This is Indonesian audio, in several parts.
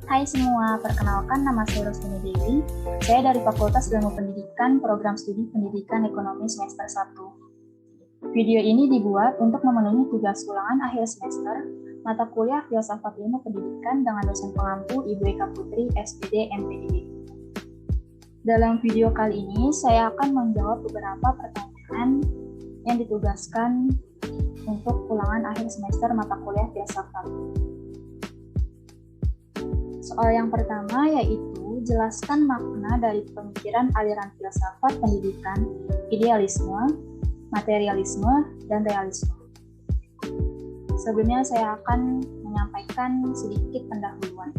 Hai semua, perkenalkan nama saya Rosmini Dewi. Saya dari Fakultas Ilmu Pendidikan, Program Studi Pendidikan Ekonomi semester 1. Video ini dibuat untuk memenuhi tugas ulangan akhir semester mata kuliah Filsafat Ilmu Pendidikan dengan dosen pengampu Ibu Eka Putri, SPD, MPD. Dalam video kali ini, saya akan menjawab beberapa pertanyaan yang ditugaskan untuk ulangan akhir semester mata kuliah Filsafat. Soal yang pertama yaitu jelaskan makna dari pemikiran aliran filsafat pendidikan, idealisme, materialisme, dan realisme. Sebelumnya saya akan menyampaikan sedikit pendahuluan.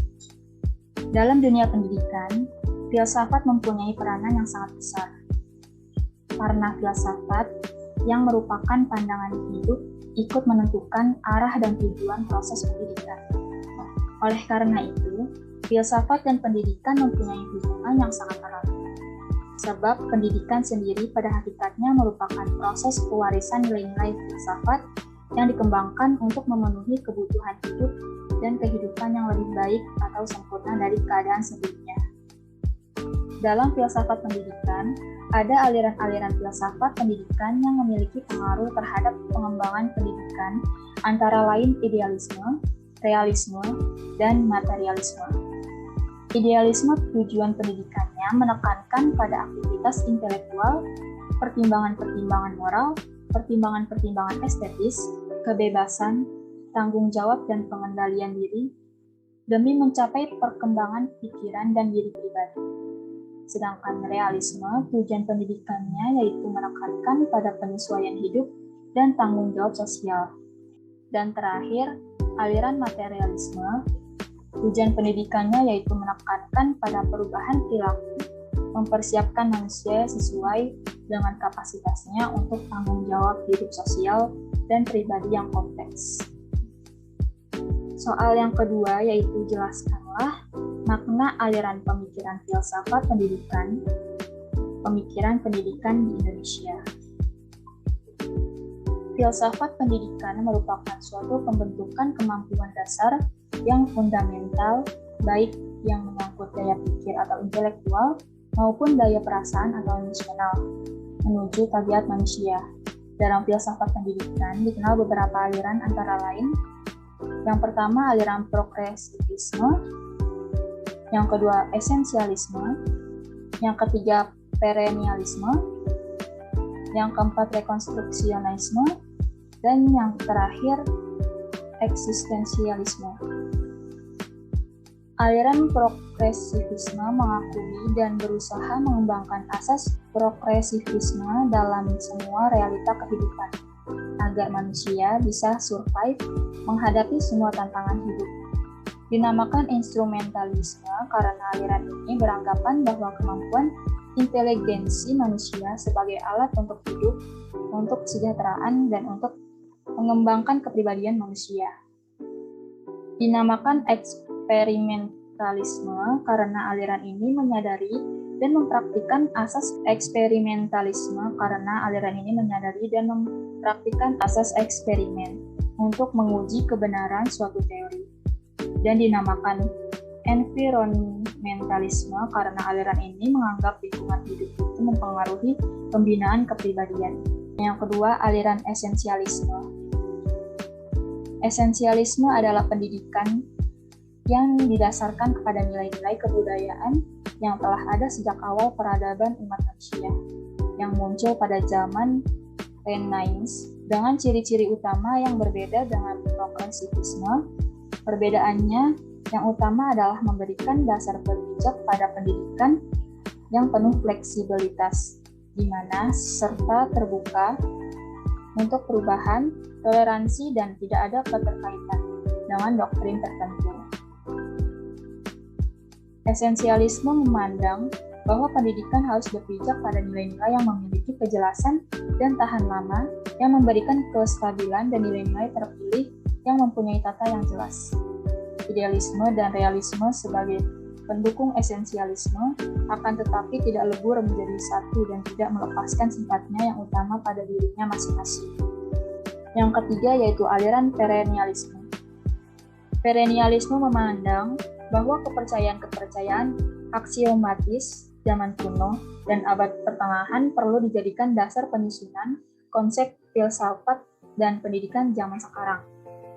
Dalam dunia pendidikan, filsafat mempunyai peranan yang sangat besar. Karena filsafat yang merupakan pandangan hidup ikut menentukan arah dan tujuan proses pendidikan. Oleh karena itu, filsafat dan pendidikan mempunyai hubungan yang sangat erat. Sebab pendidikan sendiri pada hakikatnya merupakan proses pewarisan nilai-nilai filsafat yang dikembangkan untuk memenuhi kebutuhan hidup dan kehidupan yang lebih baik atau sempurna dari keadaan sebelumnya. Dalam filsafat pendidikan, ada aliran-aliran filsafat pendidikan yang memiliki pengaruh terhadap pengembangan pendidikan, antara lain idealisme, realisme, dan materialisme. Idealisme tujuan pendidikannya menekankan pada aktivitas intelektual, pertimbangan-pertimbangan moral, pertimbangan-pertimbangan estetis, kebebasan, tanggung jawab, dan pengendalian diri demi mencapai perkembangan pikiran dan diri pribadi. Sedangkan realisme tujuan pendidikannya yaitu menekankan pada penyesuaian hidup dan tanggung jawab sosial. Dan terakhir, aliran materialisme, tujuan pendidikannya yaitu menekankan pada perubahan perilaku, mempersiapkan manusia sesuai dengan kapasitasnya untuk tanggung jawab hidup sosial dan pribadi yang kompleks. Soal yang kedua yaitu jelaskanlah makna aliran pemikiran filsafat pendidikan, pemikiran pendidikan di Indonesia. Filsafat pendidikan merupakan suatu pembentukan kemampuan dasar yang fundamental, baik yang menyangkut daya pikir atau intelektual maupun daya perasaan atau emosional, menuju tabiat manusia. Dalam filsafat pendidikan dikenal beberapa aliran antara lain. Yang pertama aliran progresivisme, yang kedua esensialisme, yang ketiga perennialisme, yang keempat rekonstruksionisme, dan yang terakhir eksistensialisme. Aliran progresivisme mengakui dan berusaha mengembangkan asas progresivisme dalam semua realita kehidupan, agar manusia bisa survive menghadapi semua tantangan hidup. Dinamakan instrumentalisme karena aliran ini beranggapan bahwa kemampuan inteligensi manusia sebagai alat untuk hidup, untuk kesejahteraan, dan untuk mengembangkan kepribadian manusia. Dinamakan eksperimentalisme karena aliran ini menyadari dan mempraktikkan asas eksperimentalisme karena aliran ini menyadari dan mempraktikkan asas eksperimen untuk menguji kebenaran suatu teori. Dan dinamakan environmentalisme karena aliran ini menganggap lingkungan hidup itu mempengaruhi pembinaan kepribadian. Yang kedua, aliran esensialisme. Esensialisme adalah pendidikan yang didasarkan kepada nilai-nilai kebudayaan yang telah ada sejak awal peradaban umat manusia, yang muncul pada zaman Renaissance dengan ciri-ciri utama yang berbeda dengan progresivisme. Perbedaannya yang utama adalah memberikan dasar berbijak pada pendidikan yang penuh fleksibilitas, di mana serta terbuka untuk perubahan, toleransi, dan tidak ada keterkaitan dengan doktrin tertentu. Esensialisme memandang bahwa pendidikan harus berpijak pada nilai-nilai yang memiliki kejelasan dan tahan lama, yang memberikan kestabilan dan nilai-nilai terpilih yang mempunyai tata yang jelas. Idealisme dan realisme sebagai pendukung esensialisme akan tetapi tidak lebur menjadi satu dan tidak melepaskan sifatnya yang utama pada dirinya masing-masing. Yang ketiga yaitu aliran perennialisme. Perennialisme memandang bahwa kepercayaan-kepercayaan aksiomatis zaman kuno dan abad pertengahan perlu dijadikan dasar penyusunan konsep filsafat dan pendidikan zaman sekarang.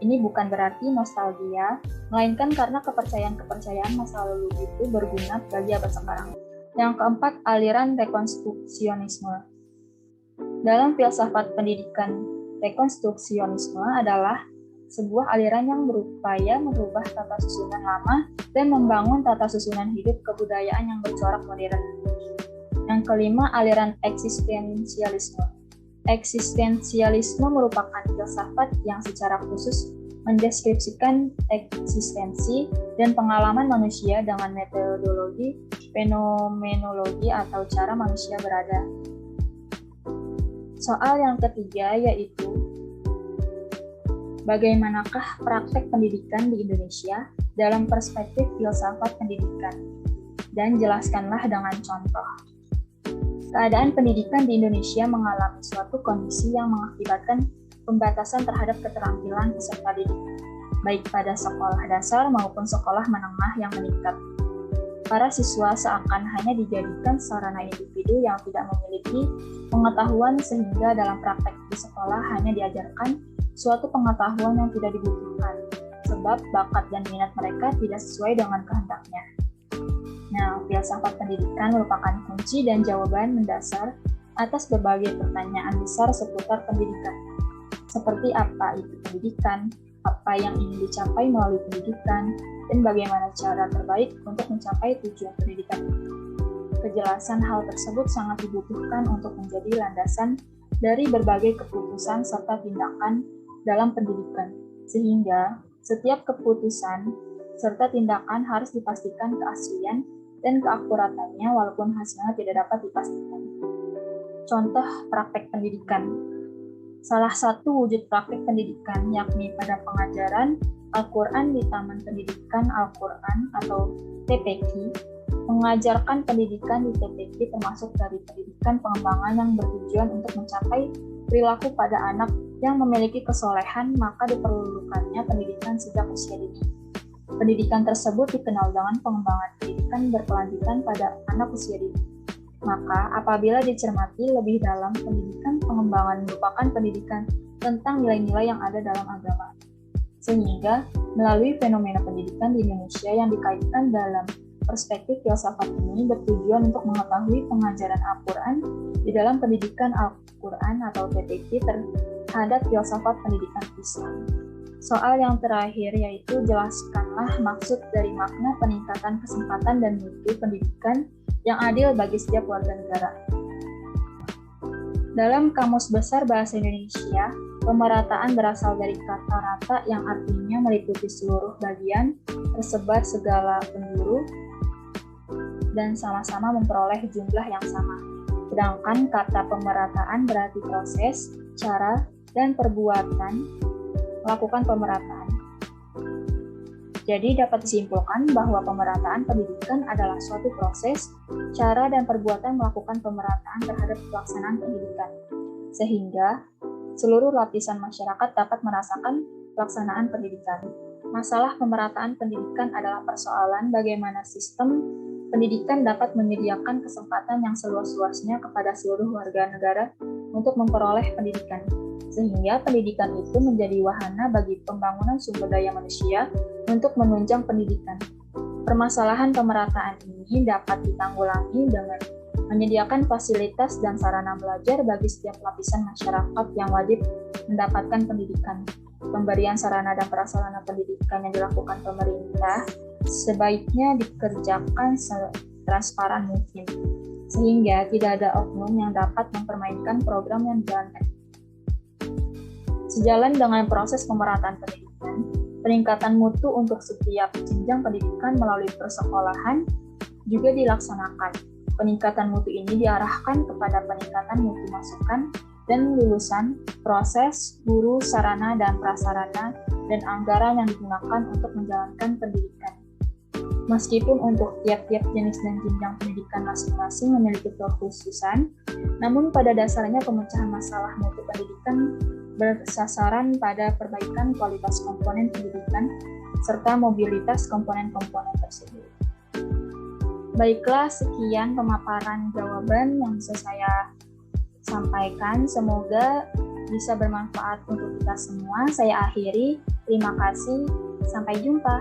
Ini bukan berarti nostalgia, melainkan karena kepercayaan-kepercayaan masa lalu itu berguna bagi abad sekarang. Yang keempat, aliran rekonstruksionisme. Dalam filsafat pendidikan, rekonstruksionisme adalah sebuah aliran yang berupaya merubah tata susunan lama dan membangun tata susunan hidup kebudayaan yang bercorak modern. Yang kelima, aliran eksistensialisme. Eksistensialisme merupakan filsafat yang secara khusus mendeskripsikan eksistensi dan pengalaman manusia dengan metodologi fenomenologi atau cara manusia berada. Soal yang ketiga yaitu bagaimanakah praktek pendidikan di Indonesia dalam perspektif filsafat pendidikan? Dan jelaskanlah dengan contoh. Keadaan pendidikan di Indonesia mengalami suatu kondisi yang mengakibatkan pembatasan terhadap keterampilan peserta didik, baik pada sekolah dasar maupun sekolah menengah yang meningkat. Para siswa seakan hanya dijadikan sarana individu yang tidak memiliki pengetahuan sehingga dalam praktek di sekolah hanya diajarkan suatu pengetahuan yang tidak dibutuhkan, sebab bakat dan minat mereka tidak sesuai dengan kehendaknya. Nah, filsafat pendidikan merupakan kunci dan jawaban mendasar atas berbagai pertanyaan besar seputar pendidikan. Seperti apa itu pendidikan, apa yang ingin dicapai melalui pendidikan, dan bagaimana cara terbaik untuk mencapai tujuan pendidikan. Kejelasan hal tersebut sangat dibutuhkan untuk menjadi landasan dari berbagai keputusan serta tindakan dalam pendidikan, sehingga setiap keputusan serta tindakan harus dipastikan keaslian dan keakuratannya walaupun hasilnya tidak dapat dipastikan. Contoh praktek pendidikan. Salah satu wujud praktek pendidikan yakni pada pengajaran Al-Quran di Taman Pendidikan Al-Quran atau TPQ. Mengajarkan pendidikan di TPQ termasuk dari pendidikan pengembangan yang bertujuan untuk mencapai perilaku pada anak yang memiliki kesolehan, maka diperlukannya pendidikan sejak usia dini. Pendidikan tersebut dikenal dengan pengembangan pendidikan berkelanjutan pada anak usia dini. Maka apabila dicermati lebih dalam, pendidikan pengembangan merupakan pendidikan tentang nilai-nilai yang ada dalam agama. Sehingga melalui fenomena pendidikan di Indonesia yang dikaitkan dalam perspektif filsafat ini bertujuan untuk mengetahui pengajaran Al-Quran di dalam pendidikan Al-Quran atau TPQ terhadap filsafat pendidikan Islam. Soal yang terakhir yaitu jelaskanlah maksud dari makna peningkatan kesempatan dan mutu pendidikan yang adil bagi setiap warga negara. Dalam Kamus Besar Bahasa Indonesia, pemerataan berasal dari kata rata yang artinya meliputi seluruh bagian, tersebar segala penjuru, dan sama-sama memperoleh jumlah yang sama. Sedangkan kata pemerataan berarti proses, cara, dan perbuatan melakukan pemerataan. Jadi dapat disimpulkan bahwa pemerataan pendidikan adalah suatu proses, cara, dan perbuatan melakukan pemerataan terhadap pelaksanaan pendidikan, sehingga seluruh lapisan masyarakat dapat merasakan pelaksanaan pendidikan. Masalah pemerataan pendidikan adalah persoalan bagaimana sistem pendidikan dapat menyediakan kesempatan yang seluas-luasnya kepada seluruh warga negara untuk memperoleh pendidikan, sehingga pendidikan itu menjadi wahana bagi pembangunan sumber daya manusia untuk menunjang pendidikan. Permasalahan pemerataan ini dapat ditanggulangi dengan menyediakan fasilitas dan sarana belajar bagi setiap lapisan masyarakat yang wajib mendapatkan pendidikan. Pemberian sarana dan prasarana pendidikan yang dilakukan pemerintah sebaiknya dikerjakan setransparan mungkin, sehingga tidak ada oknum yang dapat mempermainkan program yang dijalankan. Sejalan dengan proses pemerataan pendidikan, peningkatan mutu untuk setiap jenjang pendidikan melalui persekolahan juga dilaksanakan. Peningkatan mutu ini diarahkan kepada peningkatan mutu masukan dan lulusan, proses, guru, sarana dan prasarana, dan anggaran yang digunakan untuk menjalankan pendidikan. Meskipun untuk tiap-tiap jenis dan jenjang pendidikan masing-masing memiliki kekhususan, namun pada dasarnya pemecahan masalah mutu pendidikan bersasaran pada perbaikan kualitas komponen pendidikan serta mobilitas komponen-komponen tersebut. Baiklah, sekian pemaparan jawaban yang bisa saya sampaikan. Semoga bisa bermanfaat untuk kita semua. Saya akhiri. Terima kasih. Sampai jumpa.